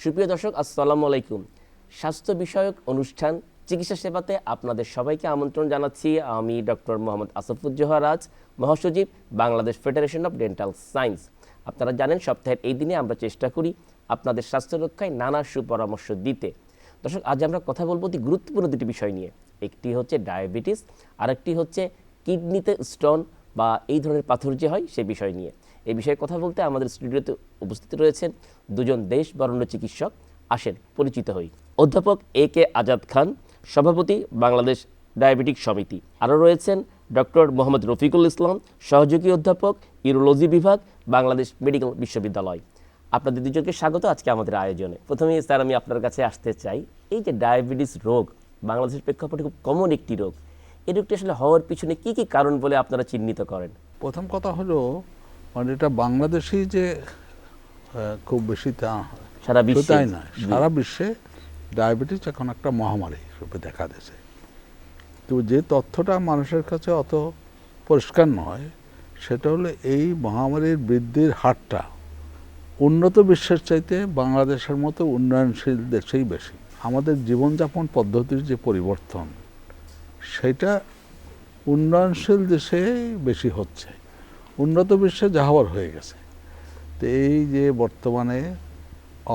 সুপ্রিয় দর্শক, আসসালামু আলাইকুম। স্বাস্থ্য বিষয়ক অনুষ্ঠান চিকিৎসা সেবাতে আপনাদের সবাইকে আমন্ত্রণ জানাচ্ছি। আমি ডক্টর মোহাম্মদ আসফুজ্জোহা রাজ, মহাসচিব, Bangladesh federation of dental science. আপনারা জানেন, সপ্তাহের এই দিনে আমরা চেষ্টা করি আপনাদের স্বাস্থ্য রক্ষায় নানা সুপরামর্শ দিতে। দর্শক, আজ আমরা কথা বলবো অতি গুরুত্বপূর্ণ দুটি বিষয় নিয়ে। একটি হচ্ছে ডায়াবেটিস, আরেকটি হচ্ছে কিডনিতে স্টোন বা এই ধরনের পাথর যে হয় সে বিষয় নিয়ে। এই বিষয়ে কথা বলতে আমাদের স্টুডিওতে উপস্থিত রয়েছেন দুজন দেশ বরেণ্য চিকিৎসক। আসেন পরিচিত হই। অধ্যাপক এ কে আজাদ খান, সভাপতি, বাংলাদেশ ডায়াবেটিক সমিতি। আরও রয়েছেন ডক্টর মোহাম্মদ রফিকুল ইসলাম, সহযোগী অধ্যাপক, ইউরোলজি বিভাগ, বাংলাদেশ মেডিকেল বিশ্ববিদ্যালয়। আপনাদের দুজনকে স্বাগত আজকে আমাদের আয়োজনে। প্রথমেই স্যার, আমি আপনার কাছে আসতে চাই, এই যে ডায়াবেটিস রোগ বাংলাদেশের প্রেক্ষাপটে খুব কমন একটি রোগ, এই রোগটি আসলে হওয়ার পিছনে কি কি কারণ বলে আপনারা চিহ্নিত করেন? প্রথম কথা হলো, মানে এটা বাংলাদেশেই যে খুব বেশি তা সারা বিশ্বে তাই না, সারা বিশ্বে ডায়াবেটিস এখন একটা মহামারী রূপে দেখা দিয়েছে। তো যে তথ্যটা মানুষের কাছে অত পরিষ্কার নয়, সেটা হলো এই মহামারীর বৃদ্ধির হারটা উন্নত বিশ্বের চাইতে বাংলাদেশের মতো উন্নয়নশীল দেশেই বেশি। আমাদের জীবনযাপন পদ্ধতির যে পরিবর্তন, সেটা উন্নয়নশীল দেশে বেশি হচ্ছে, উন্নত বিশ্বে যা হওয়ার হয়ে গেছে। তো এই যে বর্তমানে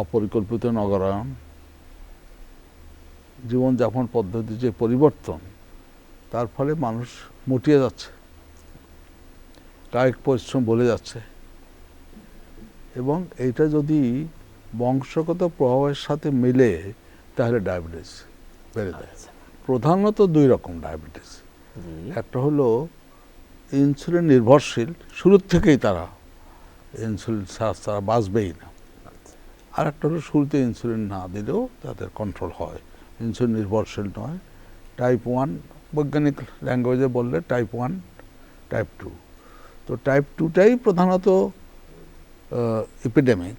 অপরিকল্পিত নগরায়ন, জীবনযাপন পদ্ধতির যে পরিবর্তন, তার ফলে মানুষ মুটিয়ে যাচ্ছে, কায়িক পরিশ্রম বলে যাচ্ছে, এবং এইটা যদি বংশগত প্রভাবের সাথে মিলে তাহলে ডায়াবেটিস বেড়ে যায়। প্রধানত দুই রকম ডায়াবেটিস। একটা হলো ইনসুলিন নির্ভরশীল, শুরুর থেকেই তারা ইনসুলিন ছাড়া বাঁচবেই না। আর একটা হলো শুরুতে ইনসুলিন না দিলেও তাদের কন্ট্রোল হয়, ইনসুলিন নির্ভরশীল নয়। টাইপ 1 বৈজ্ঞানিক ল্যাঙ্গুয়েজে বললে টাইপ 1, টাইপ 2। তো টাইপ 2টাই প্রধানত এপিডেমিক,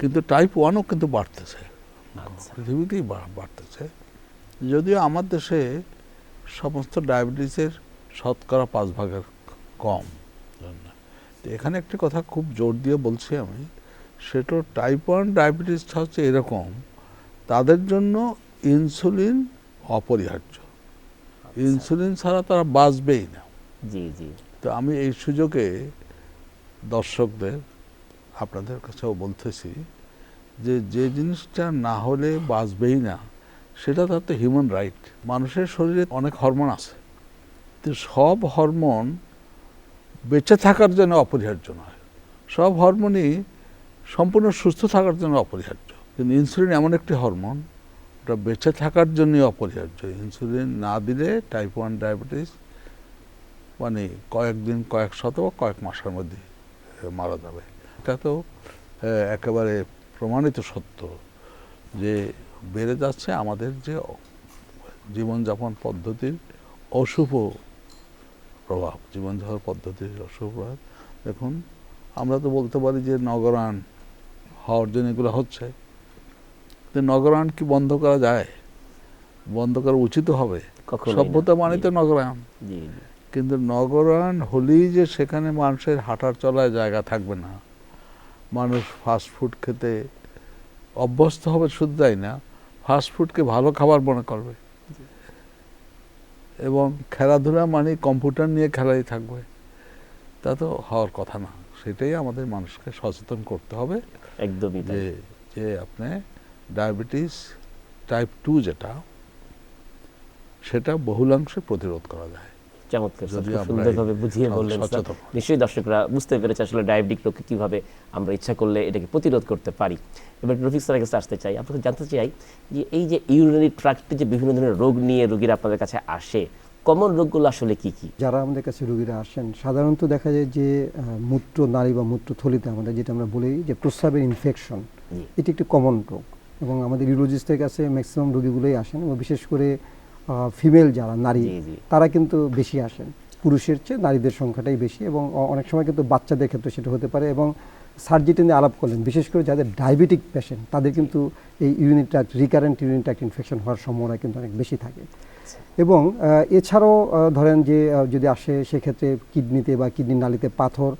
কিন্তু টাইপ 1ও কিন্তু বাড়তেছে, পৃথিবীতেই বাড়তেছে। যদিও আমার দেশে সমস্ত ডায়াবেটিসের শতকরা 5 ভাগের কম। তো এখানে একটি কথা খুব জোর দিয়ে বলছি আমি, সেটা টাইপ 1 ডায়াবেটিসটা হচ্ছে এরকম, তাদের জন্য ইনসুলিন অপরিহার্য, ইনসুলিন ছাড়া তারা বাঁচবেই না। জি জি। তো আমি এই সুযোগে দর্শকদের, আপনাদের কাছেও বলতেছি যে যে জিনিসটা না হলে বাঁচবেই না, সেটা তার তো হিউম্যান রাইট। মানুষের শরীরে অনেক হরমোন আছে, তো সব হরমোন বেঁচে থাকার জন্য অপরিহার্য নয়, সব হরমোনই সম্পূর্ণ সুস্থ থাকার জন্য অপরিহার্য। কিন্তু ইনসুলিন এমন একটি হরমোন, ওটা বেঁচে থাকার জন্যই অপরিহার্য। ইনসুলিন না দিলে টাইপ 1 ডায়াবেটিস মানে কয়েকদিন, কয়েক সপ্তাহ, কয়েক মাসের মধ্যে মারা যাবে। এটা তো একেবারে প্রমাণিত সত্য যে বেড়ে যাচ্ছে আমাদের যে জীবনযাপন পদ্ধতির অশুভ প্রভাব, জীবনযাপন পদ্ধতির অশুভ প্রভাব। দেখুন, আমরা তো বলতে পারি যে নগরায়ন হওয়ার জন্য এগুলো হচ্ছে, তো নগরায়ন কি বন্ধ করা যায়? বন্ধ করা উচিত হবে। সভ্যতা মানে তো নগরায়ন। কিন্তু নগরায়ন হলেই যে সেখানে মানুষের হাঁটার চলায় জায়গা থাকবে না, মানুষ ফাস্টফুড খেতে অভ্যস্ত হবে, শুধু তাই না, ফাস্টফুডকে ভালো খাবার মনে করবে, এবং খেলাধুলা মানে কম্পিউটার নিয়ে খেলাই থাকবে। তা তো হওয়ার কথা না। সেটাই আমাদের মানুষকে সচেতন করতে হবে, একদমই যে আপনি ডায়াবেটিস টাইপ 2 যেটা, সেটা বহুলাংশে প্রতিরোধ করা যায়। চমৎকার, সুন্দরভাবে বুঝিয়ে বললেন। নিশ্চয়ই দর্শকরা বুঝতে পেরেছে আসলে ডায়াবেটিক রোগকে কিভাবে আমরা ইচ্ছা করলে এটাকে প্রতিরোধ করতে পারি। এবার রফিক স্যারের কাছে আসতে চাই, আপনাকে জানতে চাই যে এই যে ইউরিনারি ট্র্যাক্টে যে বিভিন্ন ধরনের রোগ নিয়ে রোগীরা আপনাদের কাছে আসে, কমন রোগগুলো আসলে কি কি? যারা আমাদের কাছে রোগীরা আসেন, সাধারণত দেখা যায় যে মূত্র নালী বা মূত্রথলিতে আমাদের যেটা আমরা বলি যে প্রস্রাবের ইনফেকশন, এটি একটি কমন রোগ, এবং আমাদের ইউরোলজিস্টের কাছে ম্যাক্সিমাম রোগীগুলোই আসেন, এবং বিশেষ করে ফিমেল যারা নারী, তারা কিন্তু বেশি আসেন, পুরুষের চেয়ে নারীদের সংখ্যাটাই বেশি, এবং অনেক সময় কিন্তু বাচ্চাদের ক্ষেত্রে সেটা হতে পারে। এবং সার্জিটি নিয়ে আলাপ করলেন, বিশেষ করে যাদের ডায়াবেটিক পেশেন্ট, তাদের কিন্তু এই urinary tract, recurrent urinary tract infection হওয়ার সম্ভাবনা কিন্তু অনেক বেশি থাকে। এবং এছাড়াও ধরেন যে যদি আসে সেক্ষেত্রে কিডনিতে বা কিডনির নালীতে পাথর,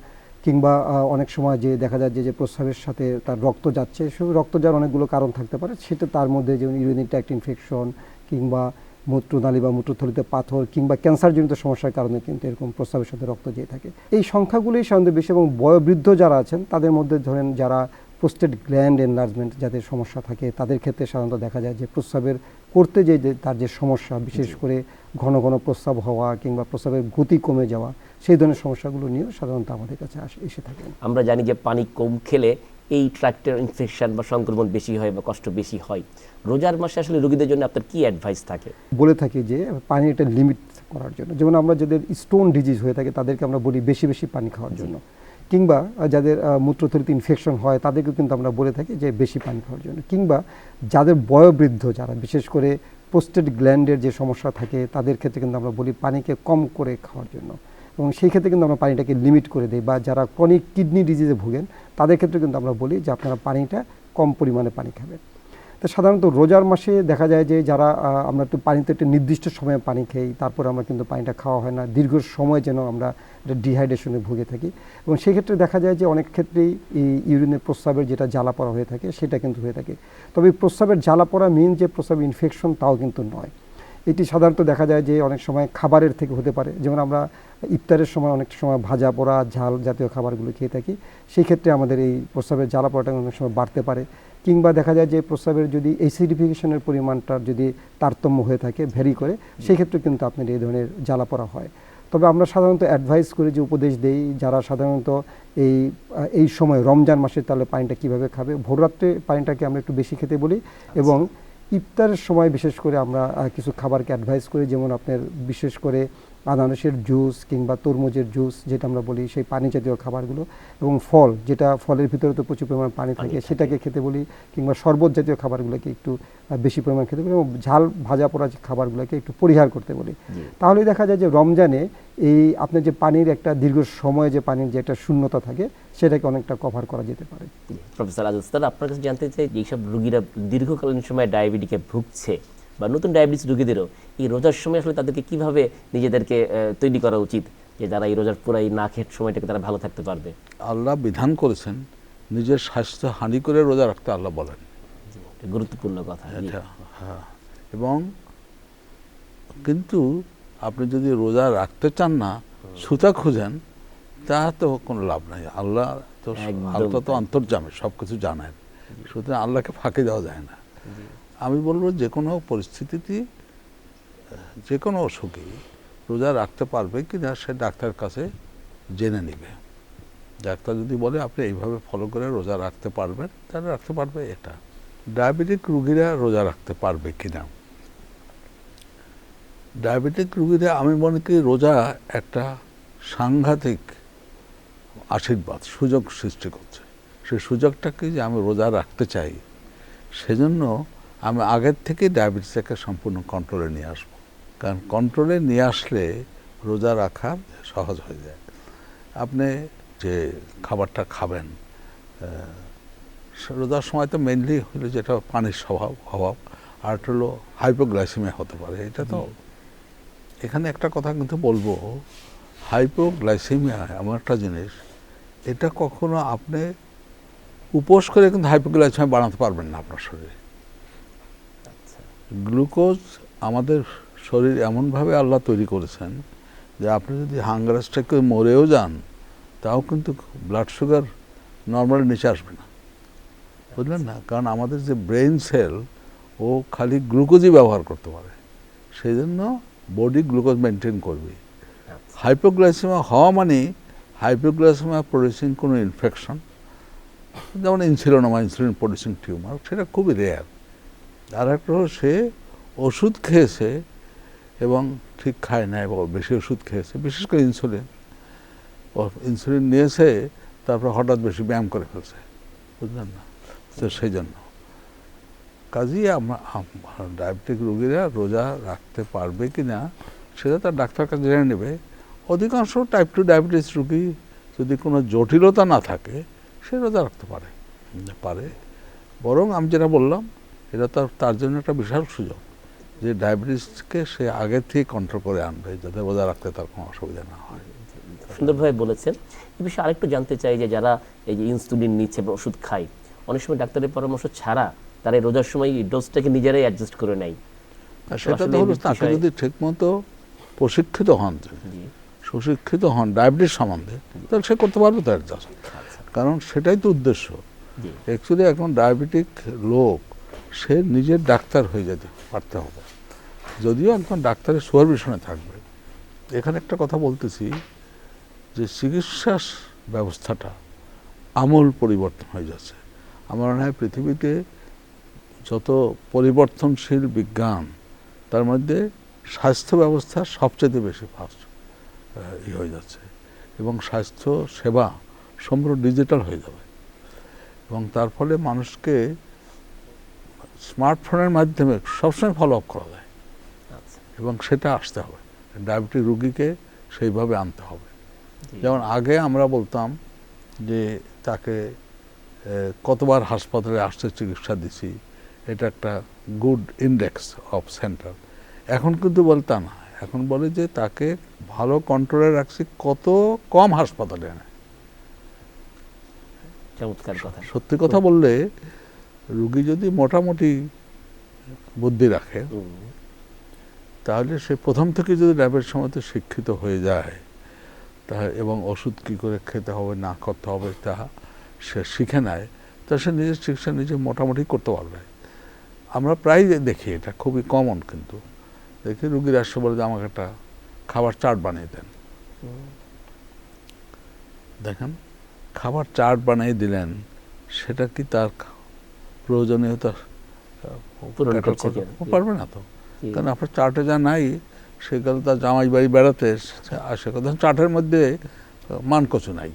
কিংবা অনেক সময় যে দেখা যায় যে প্রস্রাবের সাথে তার রক্ত যাচ্ছে, সেই রক্ত যাওয়ার অনেকগুলো কারণ থাকতে পারে। সেটা তার মধ্যে যেমন ইউরিনারি ট্র্যাক্ট ইনফেকশন কিংবা মূত্রনালী বা মূত্রথলিতে পাথর কিংবা ক্যান্সারজনিত সমস্যার কারণে কিন্তু এরকম প্রস্রাবের সাথে রক্ত যেয়ে থাকে। এই সংখ্যাগুলোই সাধারণত বেশি, এবং বয়োবৃদ্ধ যারা আছেন তাদের মধ্যে ধরেন যারা প্রোস্টেট গ্ল্যান্ড এনলার্জমেন্ট যাদের সমস্যা থাকে, তাদের ক্ষেত্রে সাধারণত দেখা যায় যে প্রস্রাবের করতে যে তার যে সমস্যা, বিশেষ করে ঘন ঘন প্রস্রাব হওয়া কিংবা প্রস্রাবের গতি কমে যাওয়া, সেই ধরনের সমস্যাগুলো নিয়েও সাধারণত আমাদের কাছে এসে থাকে। আমরা জানি যে পানি কম খেলে এই ট্র্যাক্টের ইনফেকশন বা সংক্রমণ বেশি হয় বা কষ্ট বেশি হয়। রোজার মাসে আসলে রোগীদের জন্য আপনার কি অ্যাডভাইস থাকে? বলে থাকি যে পানি একটা লিমিট করার জন্য, যেমন আমরা যাদের স্টোন ডিজিজ হয়ে থাকে তাদেরকে আমরা বলি বেশি বেশি পানি খাওয়ার জন্য, কিংবা যাদের মূত্রথলিতে ইনফেকশন হয় তাদেরকে কিন্তু আমরা বলে থাকি যে বেশি পানি খাওয়ার জন্য, কিংবা যাদের বয়োবৃদ্ধ যারা বিশেষ করে প্রোস্টেট গ্ল্যান্ডের যে সমস্যা থাকে তাদের ক্ষেত্রে কিন্তু আমরা বলি পানিকে কম করে খাওয়ার জন্য, এবং সেই ক্ষেত্রে কিন্তু আমরা পানিটাকে লিমিট করে দিই। বা যারা ক্রনিক কিডনি ডিজিজে ভোগেন তাদের ক্ষেত্রে কিন্তু আমরা বলি যে আপনারা পানিটা কম পরিমাণে পানি খাবেন। তো সাধারণত রোজার মাসে দেখা যায় যে যারা আমরা একটু পানিতে একটা নির্দিষ্ট সময়ে পানি খাই, তারপর আমরা কিন্তু পানিটা খাওয়া হয় না, দীর্ঘ সময় যেন আমরা একটা ডিহাইড্রেশনে ভুগে থাকি, এবং সেক্ষেত্রে দেখা যায় যে অনেক ক্ষেত্রেই এই ইউরিনের প্রস্রাবের যেটা জ্বালা পড়া হয়ে থাকে সেটা কিন্তু হয়ে থাকে। তবে প্রস্রাবের জ্বালা পড়া মিন যে প্রস্রাব ইনফেকশন তাও কিন্তু নয়। এটি সাধারণত দেখা যায় যে অনেক সময় খাবারের থেকে হতে পারে, যেমন আমরা ইফতারের সময় অনেক সময় ভাজা পোড়া ঝাল জাতীয় খাবারগুলো খেয়ে থাকি, সেই ক্ষেত্রে আমাদের এই প্রস্রাবের জ্বালা পড়াটা অনেক সময় বাড়তে পারে। কিংবা দেখা যায় যে প্রস্রাবের যদি অ্যাসিডিফিকেশনের পরিমাণটার যদি তারতম্য হয়ে থাকে, ভ্যারি করে, সেই ক্ষেত্রে কিন্তু আপনার এই ধরনের জ্বালা পড়া হয়। তবে আমরা সাধারণত অ্যাডভাইস করি, যে উপদেশ দেই, যারা সাধারণত এই সময় রমজান মাসের তাহলে পানিটা কীভাবে খাবে, ভোররাত্রে পানিটাকে আমরা একটু বেশি খেতে বলি, এবং ইফতারের সময় বিশেষ করে আমরা কিছু খাবারকে অ্যাডভাইস করি, যেমন আপনার বিশেষ করে আনারসের জুস কিংবা তরমুজের জুস যেটা আমরা বলি, সেই পানি জাতীয় খাবারগুলো, এবং ফল, যেটা ফলের ভিতরে তো প্রচুর পরিমাণ পানি থাকে, সেটাকে খেতে বলি, কিংবা শরবত জাতীয় খাবারগুলোকে একটু বেশি পরিমাণ খেতে বলি, এবং ঝাল ভাজা পোড়া খাবারগুলোকে একটু পরিহার করতে বলি। তাহলে দেখা যায় যে রমজানে এই আপনার যে পানির একটা দীর্ঘ সময়ে যে পানির যে একটা শূন্যতা থাকে সেটাকে অনেকটা কভার করা যেতে পারে। প্রফেসর আজাদ স্যার, আপনার কাছে জানতে চাই, যেসব রোগীরা দীর্ঘকালীন সময় ডায়াবেটিকে ভুগছে বা নতুন ডায়াবেটিস রোগীদেরও এই রোজার সময় আসলে তাদেরকে কিভাবে নিজেদেরকে তৈরি করা উচিত, যে যারা এই রোজার পুরো এই না খেয়ে সময়টাকে তারা ভালো থাকতে পারবে? আল্লাহ বিধান করেছেন নিজের স্বাস্থ্য হানি করে রোজা রাখতে, আল্লাহ বলেন। গুরুত্বপূর্ণ কথা। এটা হ্যাঁ, এবং কিন্তু আপনি যদি রোজা রাখতে চান না, সুতা খুঁজেন, তা তো কোনো লাভ নাই। আল্লাহ তো অন্তর্যামী, সব কিছু জানেন, সুতরাং আল্লাহকে ফাঁকি দেওয়া যায় না। আমি বলবো যে কোনো পরিস্থিতিতে যে কোনো অসুখী রোজা রাখতে পারবে কি না সে ডাক্তারের কাছে জেনে নেবে। ডাক্তার যদি বলে আপনি এইভাবে ফলো করে রোজা রাখতে পারবেন, তাহলে রাখতে পারবে। এটা ডায়াবেটিক রোগীরা রোজা রাখতে পারবে কিনা, ডায়াবেটিক রোগীরা আমি মনে করি রোজা একটা সাংঘাতিক আশীর্বাদ, সুযোগ সৃষ্টি করছে। সেই সুযোগটাকে যে আমি রোজা রাখতে চাই, সেজন্য আমি আগের থেকে ডায়াবেটিসটাকে সম্পূর্ণ কন্ট্রোলে নিয়ে আসবো। কারণ কন্ট্রোলে নিয়ে আসলে রোজা রাখা সহজ হয়ে যায়। আপনি যে খাবারটা খাবেন রোজার সময় তো মেনলি হলো যেটা পানির অভাব, আর হলো হাইপোগ্লাইসেমিয়া হতে পারে। এটা তো এখানে একটা কথা কিন্তু বলবো, হাইপোগ্লাইসেমিয়া এমন একটা জিনিস, এটা কখনো আপনি উপোস করে কিন্তু হাইপোগ্লাইসেমিয়া বাড়াতে পারবেন না আপনার শরীরে। গ্লুকোজ আমাদের শরীর এমনভাবে আল্লাহ তৈরি করেছেন যে আপনি যদি হাঙ্গার স্ট্রোকে মরেও যান, তাও কিন্তু ব্লাড সুগার নর্মালি নিচে আসবে না, বুঝলেন না? কারণ আমাদের যে ব্রেইন সেল ও খালি গ্লুকোজই ব্যবহার করতে পারে, সেই জন্য বডি গ্লুকোজ মেনটেন করবে। হাইপোগ্লাইসেমিয়া হওয়া মানে হাইপোগ্লাইসেমিয়া প্রডিউসিং কোনো ইনফেকশন, যেমন ইনসুলিনোমা, ইনসুলিন প্রডিউসিং টিউমার, সেটা খুবই রেয়ার। আর একটা হলো সে ওষুধ খেয়েছে এবং ঠিক খায় না, এবং বেশি ওষুধ খেয়েছে, বিশেষ করে ইনসুলিন নিয়েছে, তারপর হঠাৎ বেশি ব্যায়াম করে ফেলছে, বুঝলেন না? তো সেই জন্য কাজেই ডায়াবেটিক রোগীরা রোজা রাখতে পারবে কি না সেটা তার ডাক্তার কাছে জেনে নেবে। অধিকাংশ টাইপ 2 ডায়াবেটিস রোগী যদি কোনো জটিলতা না থাকে সে রোজা রাখতে পারে। বরং আমি যেটা বললাম, এটা তার জন্য একটা বিশাল সুযোগ যে ডায়াবেটিসকে সে আগের থেকে কন্ট্রোল করে আনবে, যাতে রোজা রাখতে তার কোনো অসুবিধা না হয়। সুন্দরভাবে বলেছেন। এই বিষয়ে আরেকটু জানতে চাই যে যারা এই যে ইনসুলিন নিচ্ছে বা ওষুধ খায়, অনেক সময় ডাক্তারের পরামর্শ ছাড়া তারা এই রোজার সময় এই ডোজটাকে নিজেরাই অ্যাডজাস্ট করে নেয়। আর সেটা তো আসলে হলো এই তাকে বিষয়ে- যদি ঠিকমতো প্রশিক্ষিত হন, জি, সুশিক্ষিত হন ডায়াবেটিস সম্বন্ধে, তাহলে সে করতে পারবে তো অ্যাডজাস্ট। আচ্ছা, কারণ সেটাই তো উদ্দেশ্য। জি, অ্যাকচুয়ালি এখন ডায়াবেটিক লোক সে নিজের ডাক্তার হয়ে যেতে পারতে হবে, যদিও এখন ডাক্তারের সুপারভিশনে থাকবে। এখানে একটা কথা বলতেছি যে চিকিৎসা ব্যবস্থাটা আমূল পরিবর্তন হয়ে যাচ্ছে। আমার মনে হয় পৃথিবীতে যত পরিবর্তনশীল বিজ্ঞান, তার মধ্যে স্বাস্থ্য ব্যবস্থা সবচেয়ে বেশি ফাস্ট হয়ে যাচ্ছে, এবং স্বাস্থ্য সেবা সম্পূর্ণ ডিজিটাল হয়ে যাবে, এবং তার ফলে মানুষকে স্মার্টফোনের মাধ্যমে সবসময় ফলো আপ করা যায়, আচ্ছা, এবং সেটা আসতে হবে। ডায়াবেটিক রুগীকে সেইভাবে আনতে হবে। জি, যেমন আগে আমরা বলতাম যে তাকে কতবার হাসপাতালে আসতে চিকিৎসা দিছি, এটা একটা গুড ইন্ডেক্স অফ সেন্টার। এখন কিন্তু বলতা না, এখন বলে যে তাকে ভালো কন্ট্রোলে রাখছি, কত কম হাসপাতালে আনে। চমৎকার কথা। সত্যি কথা বললে রুগী যদি মোটামুটি বুদ্ধি রাখে, হুম, তাহলে সে প্রথম থেকে যদি ডায়াবেটিস সম্বন্ধে শিক্ষিত হয়ে যায়, এবং ওষুধ কী করে খেতে হবে না করতে হবে তা সে শিখে নেয়, তা সে নিজের চিকিৎসা নিজে মোটামুটি করতে পারবে। আমরা প্রায় দেখি, এটা খুবই কমন, কিন্তু দেখি রুগীর আসছে বলে যে আমাকে একটা খাবার চার্ট বানিয়ে দেন। দেখেন, খাবার চার্ট বানিয়ে দিলেন, সেটা কি তার প্রয়োজনীয়তা পূরণ cater করছে করতে কিনা? পারবে না তো। জি, কারণ আপনার চার্টে যা নাই, সেগুলো তার জামাই বাড়ি বেড়াতে আসে, কথা চার্টের মধ্যে মানকচু নাই,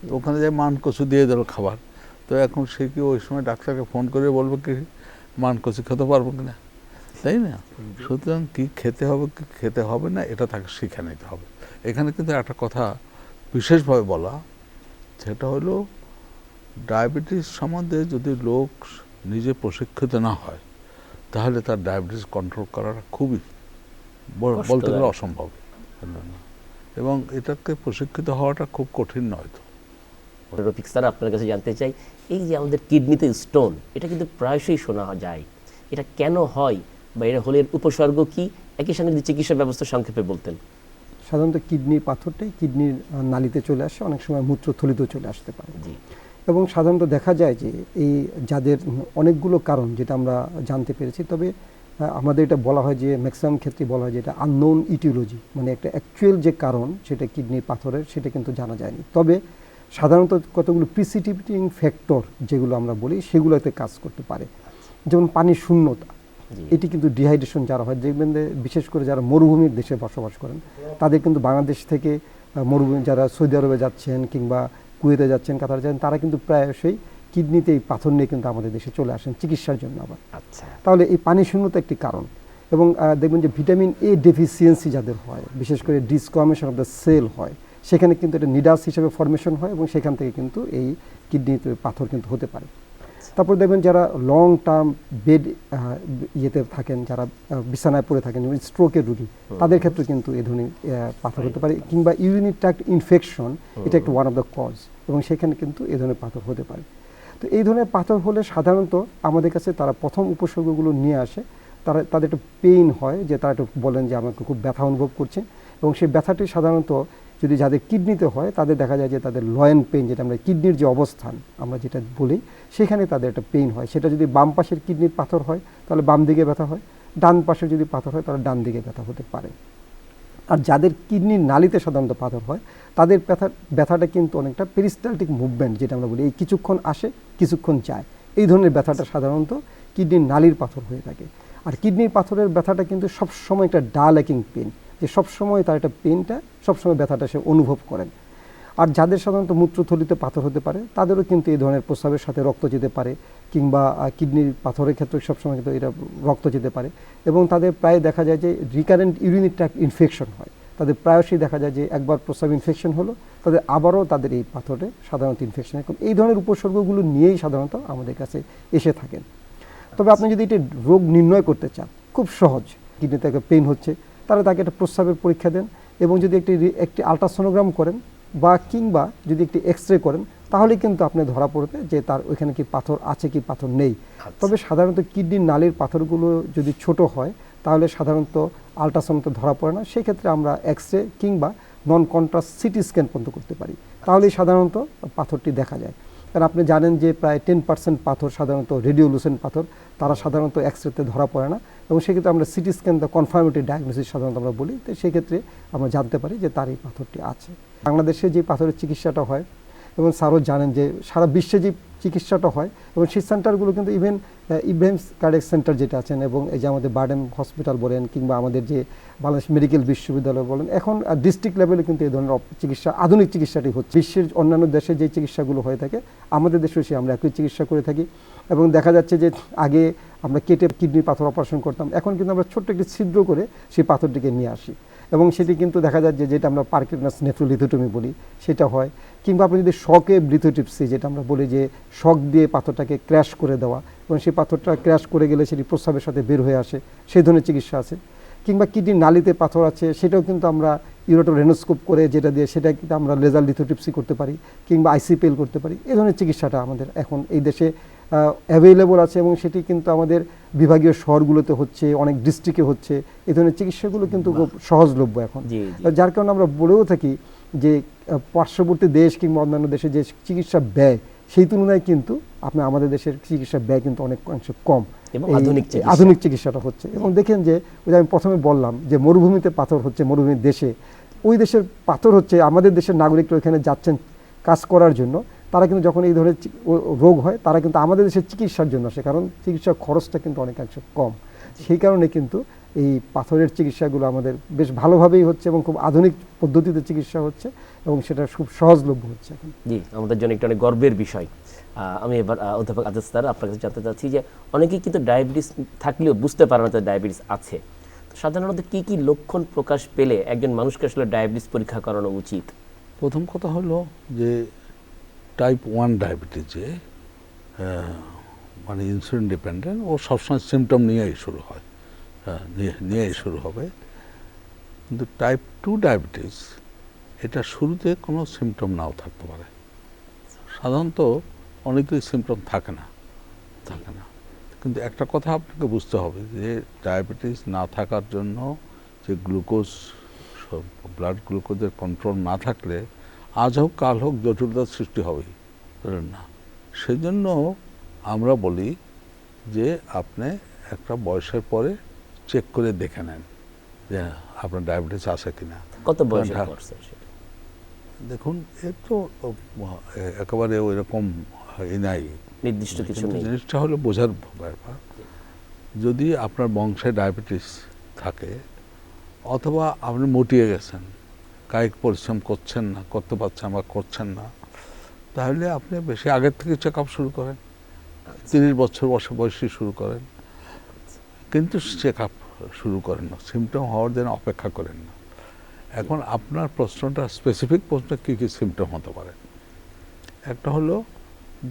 তো ওখানে যে মানকচু দিয়ে দিল খাবার, তো এখন সে কি ওই সময় ডাক্তারকে ফোন করে বলবে কি মানকচু খেতে পারবো কিনা, তাই না? সুতরাং কি খেতে হবে কি খেতে হবে না, এটা তাকে শিখে নিতে হবে। এখানে কিন্তু একটা কথা বিশেষভাবে বলা, সেটা হলো ডায়াবেটিস সম্বন্ধে যদি লোক নিজে প্রশিক্ষিত না হয়, তাহলে তার ডায়াবেটিস কন্ট্রোল করাটা খুবই বলতে গেলে কষ্টদায়ক। অসম্ভব, এবং এটাকে প্রশিক্ষিত হওয়াটা খুব কঠিন নয় তো। রফিক স্যার, আপনার কাছে জানতে চাই, এই যে আমাদের কিডনিতে স্টোন, এটা কিন্তু প্রায়শই শোনা যায়, এটা কেন হয় বা এটা হলে এর উপসর্গ কি? একই সঙ্গে যদি চিকিৎসা ব্যবস্থা সংক্ষেপে বলতেন। সাধারণত কিডনির পাথরটাই কিডনির নালীতে চলে আসে, অনেক সময় মূত্রথলিতেও চলে আসতে পারে। জি, এবং সাধারণত দেখা যায় যে এই যাদের অনেকগুলো কারণ যেটা আমরা জানতে পেরেছি, তবে আমাদের এটা বলা হয় যে ম্যাক্সিমাম ক্ষেত্রে বলা হয় যে এটা আননোন ইটিওলজি, মানে একটা অ্যাকচুয়াল যে কারণ সেটা কিডনির পাথরের, সেটা কিন্তু জানা যায়নি। তবে সাধারণত কতগুলো প্রিসিপিটেটিং ফ্যাক্টর যেগুলো আমরা বলি, সেগুলোতে কাজ করতে পারে। যেমন পানির শূন্যতা, জি, এটি কিন্তু ডিহাইড্রেশন যারা হয়, দেখবেন যে বিশেষ করে যারা মরুভূমির দেশে বসবাস করেন, তাদের কিন্তু বাংলাদেশ থেকে মরুভূমি, যারা সৌদি আরবে যাচ্ছেন কিংবা কুয়েতে যাচ্ছেন, কাতারে যাচ্ছেন, তারা কিন্তু প্রায়শই কিডনিতে এই পাথর নিয়ে কিন্তু আমাদের দেশে চলে আসেন চিকিৎসার জন্য আবার। আচ্ছা, তাহলে এই পানি শূন্যতা একটি কারণ। এবং দেখবেন যে ভিটামিন এ ডেফিসিয়েন্সি যাদের হয়, বিশেষ করে ডিসকমিশন অফ দ্য সেল হয়, সেখানে কিন্তু এটা নিডাস হিসেবে ফর্মেশন হয়, এবং সেখান থেকে কিন্তু এই কিডনিতে পাথর কিন্তু হতে পারে। তারপর দেখবেন যারা লং টার্ম বেড ইয়েতে থাকেন, যারা বিছানায় পড়ে থাকেন, যেমন স্ট্রোকের রুগী, তাদের ক্ষেত্রে কিন্তু এই ধরনের পাথর হতে পারে, কিংবা ইউরিনারি ট্র্যাক্ট ইনফেকশন, এটা একটা ওয়ান অফ দ্য কজ, এবং সেখানে কিন্তু এই ধরনের পাথর হতে পারে। তো এই ধরনের পাথর হলে সাধারণত আমাদের কাছে তারা প্রথম উপসর্গগুলো নিয়ে আসে, তাদের একটা পেইন হয়, যে তারা একটু বলেন যে আমাকে খুব ব্যথা অনুভব করছে, এবং সেই ব্যথাটি সাধারণত যদি যাদের কিডনিতে হয়, তাদের দেখা যায় যে তাদের লয়েন পেইন, যেটা আমরা কিডনির যে অবস্থান আমরা যেটা বলি, সেখানে তাদের একটা পেইন হয়। সেটা যদি বাম পাশের কিডনির পাথর হয়, তাহলে বাম দিকে ব্যথা হয়, ডান পাশের যদি পাথর হয়, তাহলে ডান দিকে ব্যথা হতে পারে। আর যাদের কিডনির নালীতে সাধারণত পাথর হয়, তাদের ব্যথাটা কিন্তু অনেকটা পেরিস্টালটিক মুভমেন্ট, যেটা আমরা বলি, এই কিছুক্ষণ আসে কিছুক্ষণ যায়, এই ধরনের ব্যথাটা সাধারণত কিডনির নালীর পাথর হয়ে থাকে। আর কিডনির পাথরের ব্যথাটা কিন্তু সবসময় একটা ডাল ল্যাকিং পেন, যে সবসময় তার একটা পেনটা, সবসময় ব্যথাটা সে অনুভব করেন। আর যাদের সাধারণত মূত্রথলিতে পাথর হতে পারে, তাদেরও কিন্তু এই ধরনের প্রস্রাবের সাথে রক্ত যেতে পারে, কিংবা কিডনির পাথরের ক্ষেত্রে সবসময় কিন্তু এটা রক্ত যেতে পারে, এবং তাদের প্রায় দেখা যায় যে রিকারেন্ট ইউরিনারি ট্র্যাক্ট ইনফেকশন হয়। তাদের প্রায়শই দেখা যায় যে একবার প্রস্রাব ইনফেকশন হলো, তাদের আবারও তাদের এই পাথরে সাধারণত ইনফেকশন, এই ধরনের উপসর্গগুলো নিয়েই সাধারণত আমাদের কাছে এসে থাকেন। তবে আপনি যদি এটা রোগ নির্ণয় করতে চান, খুব সহজ, কিডনিতে একটা পেইন হচ্ছে, তাহলে তাকে একটা প্রস্রাবের পরীক্ষা দেন, এবং যদি একটি আলট্রাসোনোগ্রাম করেন, বা কিংবা যদি একটি এক্সরে করেন তাহলে কিন্তু আপনি ধরা পড়বে যে তার ওইখানে কি পাথর আছে কি পাথর নেই। তবে সাধারণত কিডনির নালীর পাথরগুলো যদি ছোট হয় তাহলে সাধারণত আল্ট্রাসাউন্ড ধরা পড়ে না, সেই ক্ষেত্রে আমরা এক্সরে কিংবা নন কন্ট্রাস্ট সিটি স্ক্যান পর্যন্ত করতে পারি, তাহলেই সাধারণত পাথরটি দেখা যায়। কারণ আপনি জানেন যে প্রায় 10% পাথর সাধারণত রেডিওলুসেন্ট পাথর, তারা সাধারণত এক্সরেতে ধরা পড়ে না, এবং সেক্ষেত্রে আমরা সিটি স্ক্যান দ্য কনফার্মেটিভ ডায়াগনোসিস সাধারণত আমরা বলি, তো সেক্ষেত্রে আমরা জানতে পারি যে তার এই পাথরটি আছে। বাংলাদেশে যে পাথরের চিকিৎসাটা হয় এবং স্যারও জানেন যে সারা বিশ্বে যে চিকিৎসাটা হয় এবং সেই সেন্টারগুলো কিন্তু ইভেন ইব্রাহিম কার্ডিয়াক সেন্টার যেটা আছেন এবং এই যে আমাদের বার্ডেন হসপিটাল বলেন কিংবা আমাদের যে বাংলাদেশ মেডিকেল বিশ্ববিদ্যালয় বলেন, এখন ডিস্ট্রিক্ট লেভেলে কিন্তু এই ধরনের চিকিৎসা আধুনিক চিকিৎসাটি হচ্ছে। বিশ্বের অন্যান্য দেশে যে চিকিৎসাগুলো হয়ে থাকে আমাদের দেশেও সে আমরা একই চিকিৎসা করে থাকি, এবং দেখা যাচ্ছে যে আগে আমরা কেটে কিডনি পাথর অপারেশন করতাম, এখন কিন্তু আমরা ছোট্ট একটি ছিদ্র করে সেই পাথরটিকে নিয়ে আসি, এবং সেটি কিন্তু দেখা যায় যে যেটা আমরা পার্কিনসন্স নেফ্রোলিথোটমি বলি সেটা হয়, কিংবা আপনি যদি শকে লিথোট্রিপসি যেটা আমরা বলি যে শক দিয়ে পাথরটাকে ক্র্যাশ করে দেওয়া এবং সেই পাথরটা ক্র্যাশ করে গেলে সেটি প্রস্রাবের সাথে বের হয়ে আসে, সেই ধরনের চিকিৎসা আছে। কিংবা কিডনির নালিতে পাথর আছে সেটাও কিন্তু আমরা ইউরেটোরেনোস্কোপ করে যেটা দিয়ে সেটা কিন্তু আমরা লেজার লিথোট্রিপসি করতে পারি কিংবা আইসিপিএল করতে পারি। এই ধরনের চিকিৎসাটা আমাদের এখন এই দেশে অ্যাভেলেবল আছে এবং সেটি কিন্তু আমাদের বিভাগীয় শহরগুলোতে হচ্ছে, অনেক ডিস্ট্রিক্টে হচ্ছে। এই ধরনের চিকিৎসাগুলো কিন্তু খুব সহজলভ্য এখন, যার কারণে আমরা বলেও থাকি যে পার্শ্ববর্তী দেশ কিংবা অন্যান্য দেশে যে চিকিৎসা ব্যয় সেই তুলনায় কিন্তু আপনার আমাদের দেশের চিকিৎসা ব্যয় কিন্তু অনেক অংশে কম, আধুনিক চিকিৎসাটা হচ্ছে। এবং দেখেন যে ওই যে আমি প্রথমে বললাম যে মরুভূমিতে পাথর হচ্ছে, মরুভূমির দেশে ওই দেশের পাথর হচ্ছে, আমাদের দেশের নাগরিকরা ওইখানে যাচ্ছেন কাজ করার জন্য, তারা কিন্তু যখন এই ধরনের রোগ হয় তারা কিন্তু আমাদের দেশের চিকিৎসার জন্য আসে, কারণ চিকিৎসার খরচটা কিন্তু অনেকাংশে কম। সেই কারণে কিন্তু এই পাথরের চিকিৎসাগুলো আমাদের বেশ ভালোভাবেই হচ্ছে এবং খুব আধুনিক পদ্ধতিতে চিকিৎসা হচ্ছে এবং সেটা খুব সহজলভ্য হচ্ছে এখন। জি, আমাদের জন্য একটা অনেক গর্বের বিষয়। আমি এবার অধ্যাপক আজাদ স্যার আপনার কাছে জানতে চাচ্ছি যে অনেকেই কিন্তু ডায়াবেটিস থাকলেও বুঝতে পারে না যে ডায়াবেটিস আছে, তো সাধারণত কি কি লক্ষণ প্রকাশ পেলে একজন মানুষকে আসলে ডায়াবেটিস পরীক্ষা করানো উচিত? প্রথম কথা হলো যে টাইপ 1 ডায়াবেটিসে মানে ইনসুলিন ডিপেন্ডেন্ট, ও সবসময় সিমটম নিয়েই শুরু হয়, নিয়েই শুরু হবে। কিন্তু টাইপ 2 ডায়াবেটিস এটা শুরুতে কোনো সিমটম নাও থাকতে পারে, সাধারণত অনেকেই সিমটম থাকে না। কিন্তু একটা কথা আপনাকে বুঝতে হবে যে ডায়াবেটিস না থাকার জন্য যে গ্লুকোজ, ব্লাড গ্লুকোজের কন্ট্রোল না থাকলে আজ হোক কাল হোক জটিলতার সৃষ্টি হবেই না। সেই জন্য আমরা বলি যে আপনি একটা বয়সের পরে চেক করে দেখে নেন যে আপনার ডায়াবেটিস আছে কিনা। কত বয়সের পর? দেখুন এর তো একেবারে ওই রকম নাই, নির্দিষ্ট কিছু নেই। জিনিসটা হলো বোঝার ব্যাপার। যদি আপনার বংশে ডায়াবেটিস থাকে অথবা আপনি মোটিয়ে গেছেন, কায়িক পরিশ্রম করছেন না, করতে পারছেন বা করছেন না, তাহলে আপনি বেশি আগের থেকে চেক আপ শুরু করেন, 30 বছর বয়সে শুরু করেন, কিন্তু চেক আপ শুরু করেন না, সিমটম হওয়ার জন্য অপেক্ষা করেন না। এখন আপনার প্রশ্নটা স্পেসিফিক প্রশ্ন, কী কী সিমটম হতে পারে। একটা হলো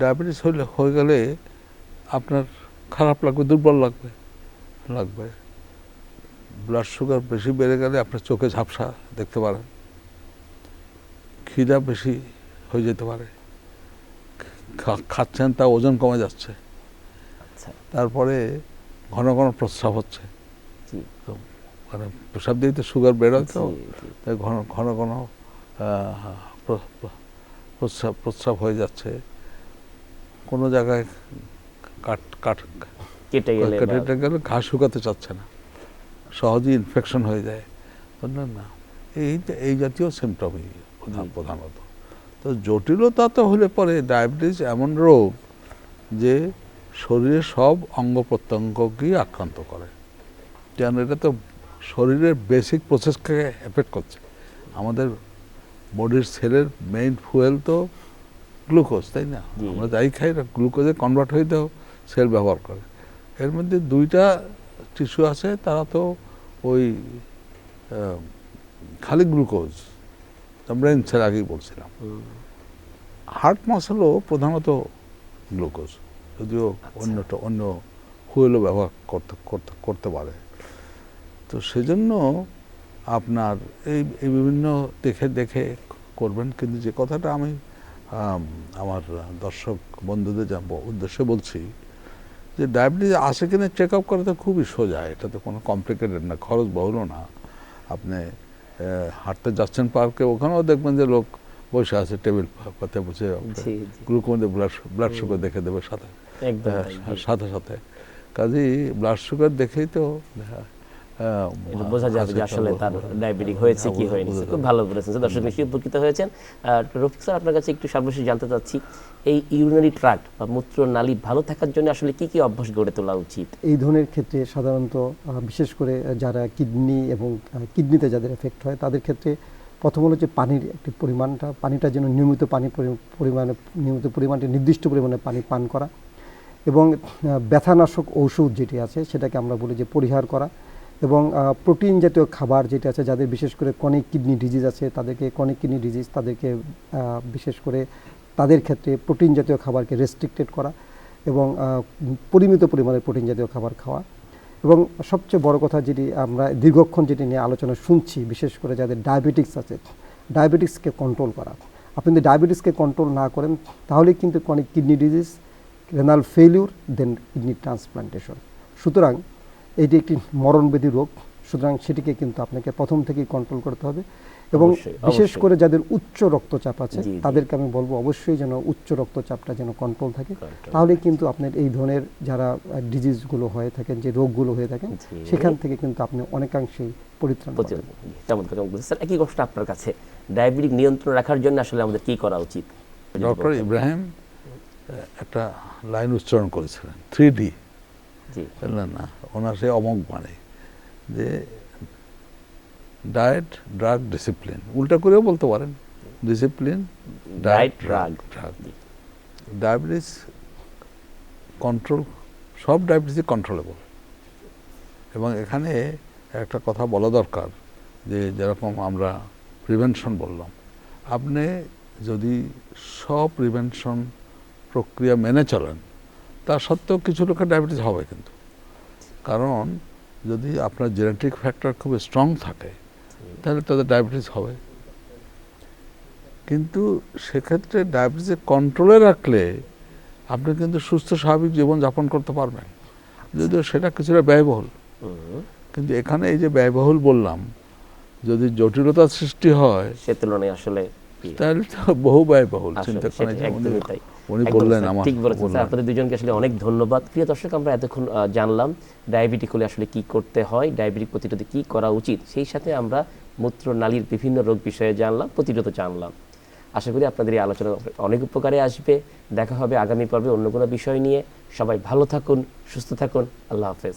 ডায়াবেটিস হয়ে গেলে আপনার খারাপ লাগবে, দুর্বল লাগবে। ব্লাড সুগার বেশি বেড়ে গেলে আপনার চোখে ঝাপসা দেখতে পারেন, খিদা বেশি হয়ে যেতে পারে, খাচ্ছেন তা ওজন কমে যাচ্ছে, তারপরে ঘন ঘন প্রস্রাব হচ্ছে, মানে প্রস্রাব দিয়ে তো সুগার বেরোয়, তো তাই ঘন ঘন প্রস্রাব হয়ে যাচ্ছে, কোনো জায়গায় কেটে গেলে ঘাস শুকাতে চাচ্ছে না, সহজেই ইনফেকশন হয়ে যায়, বুঝলেন না। এই জাতীয় সিমটমই প্রধানত। তো জটিলতা তো হলে পরে ডায়াবেটিস এমন রোগ যে শরীরের সব অঙ্গ প্রত্যঙ্গকেই আক্রান্ত করে, যেন এটা তো শরীরের বেসিক প্রসেসকে এফেক্ট করছে। আমাদের বডির সেলের মেইন ফুয়েল তো গ্লুকোজ, তাই না? আমরা যাই খাই না গ্লুকোজে কনভার্ট হয়ে তো সেল ব্যবহার করে। এর মধ্যে 2টা টিস্যু আছে, তারা তো ওই খালি গ্লুকোজ, ব্রেন সেল আগেই বলছিলাম। হার্ট মাসেলও প্রধানত গ্লুকোজ, যদিও অন্য ফুয়েলও ব্যবহার করতে পারে। তো সেজন্য আপনার এই বিভিন্ন দেখে করবেন। কিন্তু যে কথাটা আমি আমার দর্শক বন্ধুদের উদ্দেশ্যে বলছি যে ডায়াবেটিস আছে কিনা চেক আপ করা তো খুবই সোজা, এটা তো কোনো কমপ্লিকেটেড না, খরচ বহুলও না। আপনি হাঁটতে যাচ্ছেন পার্কে, ওখানেও দেখবেন যে লোক বসে আছে টেবিল পাতে বসে জি, জি। গ্লুকোজ ব্লাড সুগার দেখে দেবে সাথে একদম তাই, জি। সাথে সাথে। কাজেই ব্লাড সুগার দেখেই তো এটা বোঝা যাবে যে আসলে তার ডায়াবেটিক হয়েছে কি হয়নি। খুব ভালো বলেছেন, দর্শক নিশ্চয়ই উপকৃত হয়েছেন। রফিক স্যার, আপনার কাছে একটু সর্বশেষ জানতে চাচ্ছি, এই ইউরিনারি ট্র্যাক্ট বা মূত্রনালী ভালো থাকার জন্য আসলে কি কি অভ্যাস গড়ে তোলা উচিত? এই ধরনের ক্ষেত্রে সাধারণত বিশেষ করে যারা কিডনি এবং কিডনিতে যাদের এফেক্ট হয় তাদের ক্ষেত্রে প্রথম হলো যে পানির একটি পানিটা যেন নিয়মিত নিয়মিত পরিমাণে নির্দিষ্ট পরিমাণে পানি পান করা, এবং ব্যথানাশক ঔষধ যেটি আছে সেটাকে আমরা বলি যে পরিহার করা, এবং প্রোটিন জাতীয় খাবার যেটা আছে, যাদের বিশেষ করে ক্রনিক কিডনি ডিজিজ আছে তাদেরকে বিশেষ করে তাদের ক্ষেত্রে প্রোটিন জাতীয় খাবারকে রেস্ট্রিক্টেড করা এবং পরিমিত পরিমাণে প্রোটিন জাতীয় খাবার খাওয়া। এবং সবচেয়ে বড় কথা যেটি আমরা দীর্ঘক্ষণ যেটি নিয়ে আলোচনা শুনছি, বিশেষ করে যাদের ডায়াবেটিক্স আছে, ডায়াবেটিক্সকে কন্ট্রোল করা। আপনি যদি ডায়াবেটিক্সকে কন্ট্রোল না করেন তাহলে কিন্তু chronic kidney disease, renal failure, then kidney transplantation. সুতরাং এটি একটি মরণব্যাধি রোগ, সুতরাং সেটিকে কিন্তু আপনাকে প্রথম থেকেই কন্ট্রোল করতে হবে। এবং অবশ্যই, বিশেষ অবশ্যই। করে যাদের উচ্চ রক্তচাপ আছে জি, জি। তাদেরকে আমি বলবো অবশ্যই যেন উচ্চ রক্তচাপটা যেন কন্ট্রোল থাকে, Control তাহলে কিন্তু আপনার এই ধরনের যারা ডিজিজগুলো হয়ে থাকেন, যে রোগগুলো হয়ে থাকেন, জি। সেখান থেকে কিন্তু আপনি অনেকাংশেই পরিত্রাণ পাবেন। চমৎকার চমৎকার। স্যার, একই প্রশ্ন আপনার কাছে, ডায়াবেটিক নিয়ন্ত্রণ রাখার জন্য আসলে আমাদের কি করা উচিত? ডক্টর ইব্রাহিম একটা লাইন উচ্চারণ করেছিলেন, 3D, জি, বুঝলেন না? ওনার সেই অমোঘ মানে যে ডায়েট, ড্রাগ, ডিসিপ্লিন, উল্টা করেও বলতে পারেন, discipline, diet, drug. Diabetes control, সব ডায়াবেটিসই কন্ট্রোলেবল। এবং এখানে একটা কথা বলা দরকার যে যেরকম আমরা প্রিভেনশন বললাম, আপনি যদি সব প্রিভেনশন প্রক্রিয়া মেনে চলেন, তা সত্ত্বেও কিছু লোকের ডায়াবেটিস হবে কিন্তু, কারণ যদি আপনার জেনেটিক ফ্যাক্টর খুব স্ট্রং থাকে তাহলে তাদের ডায়াবেটিস হবে। কিন্তু সেক্ষেত্রে ডায়াবেটিসে কন্ট্রোলে রাখলে আপনি কিন্তু সুস্থ স্বাভাবিক জীবন যাপন করতে পারবেন, যদিও সেটা কিছুটা ব্যয়বহুল। কিন্তু এখানে এই যে ব্যয়বহুল বললাম, যদি জটিলতার সৃষ্টি হয় সে তুলনায় আসলে তাহলে তো বহু ব্যয়বহুল। আসলে চিন্তা করেন সেটা যে একদমই তাই। উনি একদম বললেন, স্যার, আমার ঠিক বলেছেন স্যার, বললেন। আপনাদের দুজনকে আসলে অনেক ধন্যবাদ। প্রিয় দর্শক, আমরা এতক্ষণ জানলাম ডায়াবেটিক হলে আসলে কি করতে হয়, ডায়াবেটিক প্রতিরোধে কি করা উচিত, সেই সাথে আমরা মূত্রনালীর বিভিন্ন রোগ বিষয়ে জানলাম, প্রতিরোধ জানলাম। আশা করি আপনাদের এই আলোচনা অনেক উপকারে আসবে। দেখা হবে আগামী পর্বে অন্য কোনো বিষয় নিয়ে। সবাই ভালো থাকুন, সুস্থ থাকুন। আল্লাহ হাফেজ।